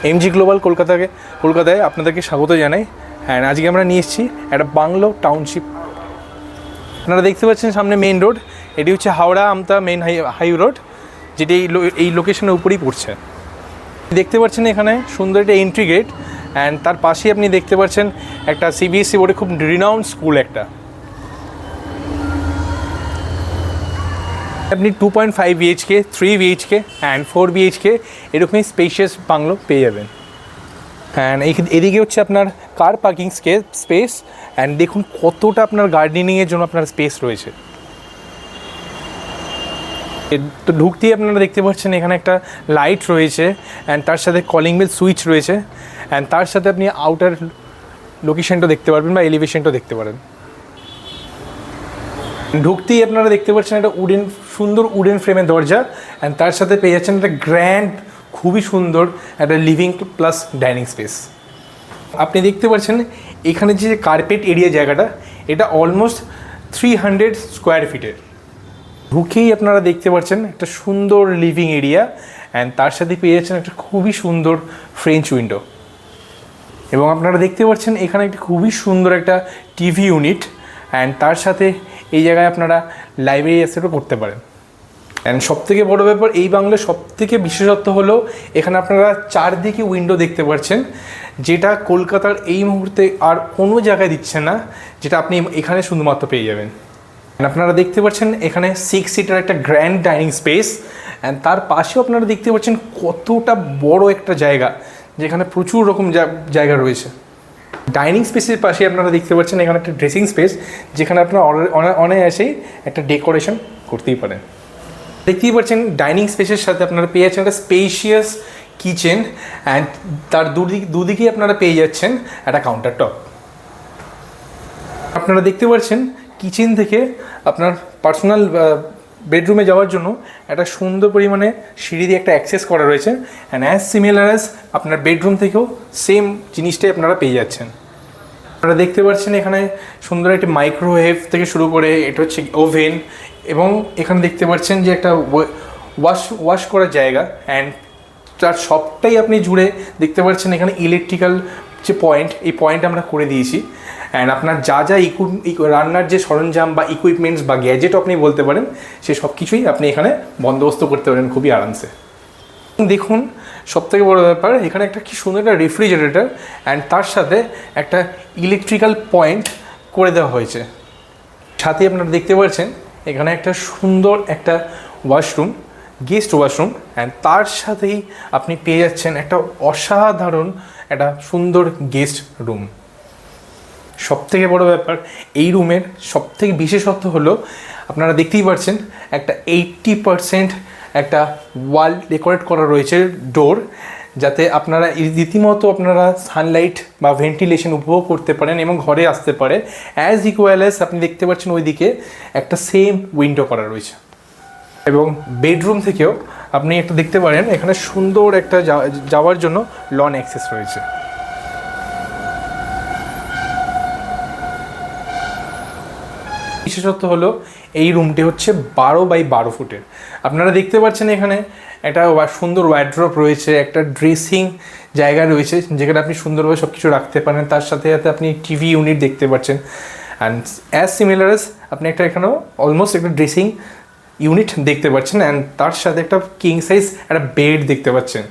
MG global কলকাতায় আপনাদেরকে স্বাগত জানাই। হ্যাঁ, আজকে আমরা নিয়ে এসেছি একটা বাংলো টাউনশিপ। আপনারা দেখতে পাচ্ছেন সামনে মেইন রোড, এটি হচ্ছে হাওড়া আমতা মেইন হাই রোড, যেটি এই লোকেশনের উপরেই পড়ছে। দেখতে পাচ্ছেন এখানে সুন্দর একটা এন্ট্রি গেট, অ্যান্ড তার পাশেই আপনি দেখতে পাচ্ছেন একটা সিবিএসসি বোর্ডে খুব রিনাউন্ড স্কুল একটা। আপনি 2.5 BHK, 3 BHK অ্যান্ড 4 BHK এরকমই স্পেশিয়াস বাংলো পেয়ে যাবেন। অ্যান্ড এদিকে হচ্ছে আপনার কার পার্কিং স্পেস, অ্যান্ড দেখুন কতটা আপনার গার্ডেনিংয়ের জন্য আপনার স্পেস রয়েছে। তো ঢুকতেই আপনারা দেখতে পাচ্ছেন এখানে একটা লাইট রয়েছে, অ্যান্ড তার সাথে কলিং বেল সুইচ রয়েছে, অ্যান্ড তার সাথে আপনি আউটার লোকেশনটা দেখতে পারবেন বা এলিভেশনটা দেখতে পারেন। ঢুকতেই আপনারা দেখতে পাচ্ছেন একটা সুন্দর উডেন ফ্রেমের দরজা, অ্যান্ড তার সাথে পেয়ে যাচ্ছেন একটা গ্র্যান্ড খুবই সুন্দর একটা লিভিং প্লাস ডাইনিং স্পেস। আপনি দেখতে পাচ্ছেন এখানে যে কার্পেট এরিয়া জায়গাটা, এটা অলমোস্ট 300 স্কোয়ার ফিটের। ঢুকেই আপনারা দেখতে পাচ্ছেন একটা সুন্দর লিভিং এরিয়া, অ্যান্ড তার সাথে পেয়ে যাচ্ছেন একটা খুবই সুন্দর ফ্রেঞ্চ উইন্ডো। এবং আপনারা দেখতে পাচ্ছেন এখানে একটা খুবই সুন্দর একটা টিভি ইউনিট, অ্যান্ড তার সাথে এই জায়গায় আপনারা লাইব্রেরি অ্যাক্সেসও করতে পারেন। অ্যান্ড সবথেকে বড় ব্যাপার, এই বাংলার সবথেকে বিশেষত্ব হলো এখানে আপনারা চারদিকে উইন্ডো দেখতে পাচ্ছেন, যেটা কলকাতার এই মুহূর্তে আর কোনো জায়গায় দিচ্ছে না, যেটা আপনি এখানে শুধুমাত্র পেয়ে যাবেন। আপনারা দেখতে পাচ্ছেন এখানে 6 সিটার একটা গ্র্যান্ড ডাইনিং স্পেস, অ্যান্ড তার পাশেও আপনারা দেখতে পাচ্ছেন কতটা বড় একটা জায়গা, যেখানে প্রচুর রকম জায়গা রয়েছে। ডাইনিং স্পেসের পাশে আপনারা দেখতে পাচ্ছেন এখানে একটা ড্রেসিং স্পেস, যেখানে আপনারা অনায়াসেই একটা ডেকোরেশন করতেই পারেন। দেখতেই পাচ্ছেন ডাইনিং স্পেসের সাথে আপনারা পেয়ে যাচ্ছেন একটা স্পেশিয়াস কিচেন, অ্যান্ড তার দুদিকেই আপনারা পেয়ে যাচ্ছেন একটা কাউন্টার টপ। আপনারা দেখতে পাচ্ছেন কিচেন থেকে আপনার পার্সোনাল বেডরুমে যাওয়ার জন্য একটা সুন্দর পরিমাণে সিঁড়ি দিয়ে একটা অ্যাক্সেস করা রয়েছে, অ্যান্ড অ্যাজ সিমিলার অ্যাজ আপনার বেডরুম থেকেও সেম জিনিসটাই আপনারা পেয়ে যাচ্ছেন। আপনারা দেখতে পাচ্ছেন এখানে সুন্দর একটি মাইক্রোওয়েভ থেকে শুরু করে এটা হচ্ছে ওভেন, এবং এখানে দেখতে পাচ্ছেন যে একটা ওয়াশ করার জায়গা, অ্যান্ড তার সবটাই আপনি জুড়ে দেখতে পাচ্ছেন এখানে ইলেকট্রিক্যাল যে পয়েন্ট, এই পয়েন্ট আমরা করে দিয়েছি। অ্যান্ড আপনার যা রান্নার যে সরঞ্জাম বা ইকুইপমেন্টস বা গ্যাজেট আপনি বলতে পারেন, সে সব কিছুই আপনি এখানে বন্দোবস্ত করতে পারেন খুবই আরামসে। দেখুন সবথেকে বড় ব্যাপার, এখানে একটা কি সুন্দর একটা রেফ্রিজারেটর, অ্যান্ড তার সাথে একটা ইলেকট্রিক্যাল পয়েন্ট করে দেওয়া হয়েছে। সাথে আপনারা দেখতে পাচ্ছেন এখানে একটা সুন্দর একটা ওয়াশরুম, গেস্ট ওয়াশরুম, অ্যান্ড তার সাথেই আপনি পেয়ে যাচ্ছেন একটা অসাধারণ একটা সুন্দর গেস্ট রুম। সবথেকে বড় ব্যাপার, এই রুমের সবথেকে বিশেষত্ব হলো আপনারা দেখতেই পাচ্ছেন একটা 80% একটা ওয়াল ডেকোরেট করা রয়েছে ডোর, যাতে আপনারা রীতিমতো আপনারা সানলাইট বা ভেন্টিলেশন উপভোগ করতে পারেন এবং ঘরে আসতে পারে। অ্যাজ ইকুয়াল অ্যাজ আপনি দেখতে পাচ্ছেন ওইদিকে একটা সেম উইন্ডো করা রয়েছে। এবং বেডরুম থেকেও আপনি একটা দেখতে পারেন এখানে সুন্দর একটা যাওয়ার জন্য লন অ্যাক্সেস রয়েছে। বিশেষত্ব হলো এই রুমটি হচ্ছে 12x12 ফুটের। আপনারা দেখতে পাচ্ছেন এখানে একটা সুন্দর ওয়ার্ড্রপ রয়েছে, একটা ড্রেসিং জায়গা রয়েছে, যেখানে আপনি সুন্দরভাবে সব কিছু রাখতে পারেন। তার সাথে সাথে আপনি টিভি ইউনিট দেখতে পাচ্ছেন, অ্যান্ড অ্যাজ সিমিলার অ্যাজ আপনি এখানেও অলমোস্ট একটা ড্রেসিং ইউনিট দেখতে পাচ্ছেন, অ্যান্ড তার সাথে একটা কিং সাইজ একটা বেড দেখতে পাচ্ছেন।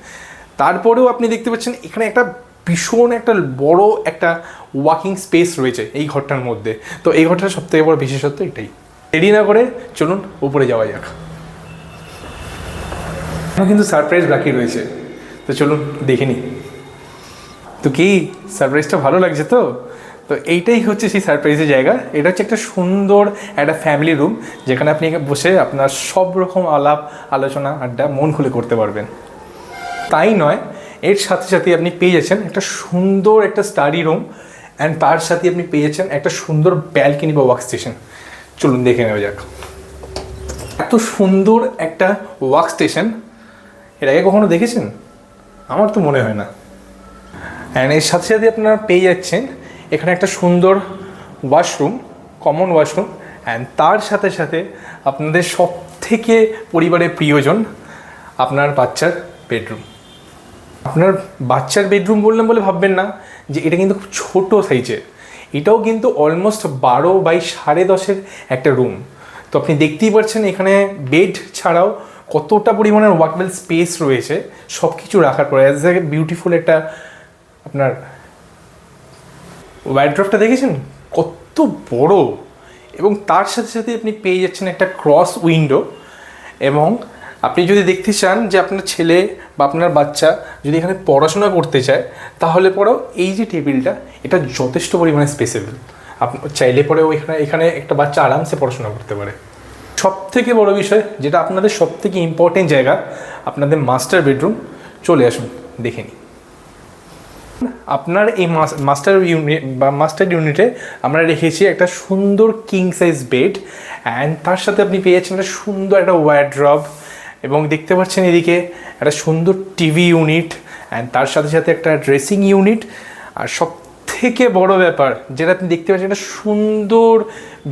তারপরেও আপনি দেখতে পাচ্ছেন এখানে একটা ভীষণ একটা বড় একটা ওয়াকিং স্পেস রয়েছে এই ঘরটার মধ্যে। তো এই ঘরটার সবথেকে বড় বিশেষত্ব এটাই। দেরি না করে চলুন উপরে যাওয়া যাক। এখন কিন্তু সারপ্রাইজ বাকি রয়েছে, তো চলুন দেখে নিই। তো কি সারপ্রাইজটা ভালো লাগছে? তো এইটাই হচ্ছে সেই সারপ্রাইজের জায়গা। এটা হচ্ছে একটা সুন্দর একটা ফ্যামিলি রুম, যেখানে আপনি বসে আপনার সব রকম আলোচনা আড্ডা মন খুলে করতে পারবেন। তাই নয়, এর সাথে সাথে আপনি পেয়ে যাচ্ছেন একটা সুন্দর একটা স্টাডি রুম, অ্যান্ড তার সাথে আপনি পেয়ে যাচ্ছেন একটা সুন্দর ব্যালকনি বা ওয়ার্ক স্টেশন। চলুন দেখে নেওয়া যাক। এত সুন্দর একটা ওয়ার্ক স্টেশন এর আগে কখনো দেখেছেন? আমার তো মনে হয় না। অ্যান্ড এর সাথে সাথে আপনারা পেয়ে যাচ্ছেন এখানে একটা সুন্দর ওয়াশরুম, কমন ওয়াশরুম, অ্যান্ড তার সাথে সাথে আপনাদের সব থেকে পরিবারের প্রিয়জন আপনার বাচ্চার বেডরুম। আপনার বাচ্চার বেডরুম বললাম বলে ভাববেন না যে এটা কিন্তু খুব ছোটো সাইজের, এটাও কিন্তু অলমোস্ট 12x10.5 একটা রুম। তো আপনি দেখতেই পাচ্ছেন এখানে বেড ছাড়াও কতটা পরিমাণের ওয়াকেবল স্পেস রয়েছে সব কিছু রাখার পরে। অ্যাজ এ বিউটিফুল একটা আপনার ওয়ার্ড্রপটা দেখেছেন কত বড়, এবং তার সাথে সাথে আপনি পেয়ে যাচ্ছেন একটা ক্রস উইন্ডো। এবং আপনি যদি দেখতে চান যে আপনার ছেলে বা আপনার বাচ্চা যদি এখানে পড়াশোনা করতে চায়, তাহলে পরেও এই যে টেবিলটা এটা যথেষ্ট পরিমাণে স্পেসেবল। চাইলে পরেও এখানে একটা বাচ্চা আরামসে পড়াশোনা করতে পারে। সবথেকে বড় বিষয় যেটা আপনাদের সবথেকে ইম্পর্টেন্ট জায়গা, আপনাদের মাস্টার বেডরুম। চলে আসুন দেখে নিই। আপনার এই মাস্টার ইউনিটে আমরা রেখেছি একটা সুন্দর কিং সাইজ বেড, অ্যান্ড তার সাথে আপনি পেয়ে যাচ্ছেন একটা সুন্দর একটা ওয়ার্ড্রব, এবং দেখতে পাচ্ছেন এদিকে একটা সুন্দর টিভি ইউনিট, অ্যান্ড তার সাথে সাথে একটা ড্রেসিং ইউনিট। আর সব থেকে বড় ব্যাপার যেটা আপনি দেখতে পাচ্ছেন, একটা সুন্দর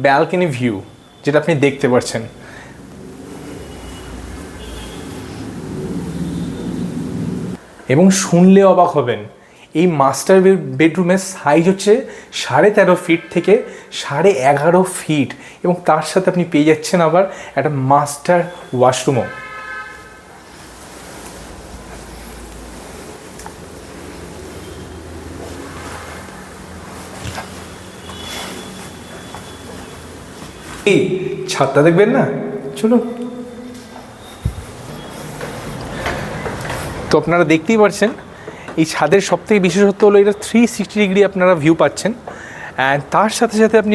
ব্যালকনি ভিউ যেটা আপনি দেখতে পাচ্ছেন। এবং শুনলে অবাক হবেন, এই মাস্টার বেডরুমের সাইজ হচ্ছে 13.5 ফিট থেকে 11.5 ফিট, এবং তার সাথে আপনি পেয়ে যাচ্ছেন আবার একটা মাস্টার ওয়াশরুমও। এই ছাদটা দেখবেন না, চলুন। তো আপনারা দেখতেই পাচ্ছেন এই ছাদের সবথেকে বিশেষত্ব হলো এটা 360 ডিগ্রি আপনারা ভিউ পাচ্ছেন। অ্যান্ড তার সাথে সাথে আপনি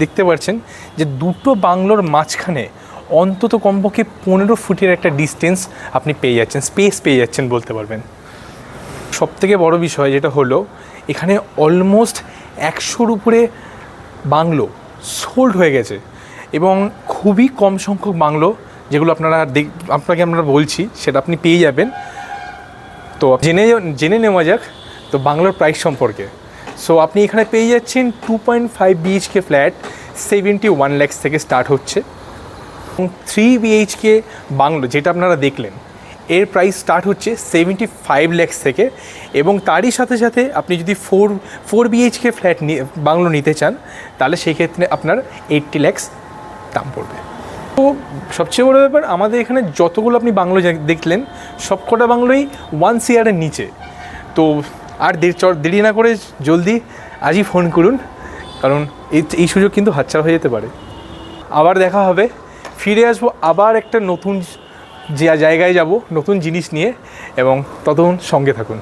দেখতে পাচ্ছেন যে দুটো বাংলোর মাঝখানে অন্তত কমপক্ষে 15 ফুটের একটা ডিস্টেন্স আপনি পেয়ে যাচ্ছেন, স্পেস পেয়ে যাচ্ছেন বলতে পারবেন। সবথেকে বড় বিষয় যেটা হলো, এখানে অলমোস্ট 100-র উপরে বাংলো সোল্ড হয়ে গেছে, এবং খুবই কম সংখ্যক বাংলো যেগুলো আপনাকে আমরা বলছি সেটা আপনি পেয়ে যাবেন। তো জেনে নেওয়া যাক তো বাংলোর প্রাইস সম্পর্কে। সো আপনি এখানে পেয়ে যাচ্ছেন 2.5 BHK ফ্ল্যাট 71 লাখ থেকে স্টার্ট হচ্ছে, এবং 3 BHK বাংলো যেটা আপনারা দেখলেন এর প্রাইস স্টার্ট হচ্ছে 75 লাখ থেকে, এবং তারই সাথে সাথে আপনি যদি 4 BHK ফ্ল্যাট বাংলো নিতে চান তাহলে সেই ক্ষেত্রে আপনার 80 লাখ দাম পড়বে। তো সবচেয়ে বড়ো ব্যাপার, আমাদের এখানে যতগুলো আপনি বাংলো দেখলেন সবকটা বাংলোই 1 CR এর নিচে। তো আর দেরি না করে জলদি আজই ফোন করুন, কারণ এই সুযোগ কিন্তু হাতছাড়া হয়ে যেতে পারে। আবার দেখা হবে, ফিরে আসবো আবার একটা নতুন জায়গায় যাব, নতুন জিনিস নিয়ে, এবং ততক্ষণ সঙ্গে থাকুন।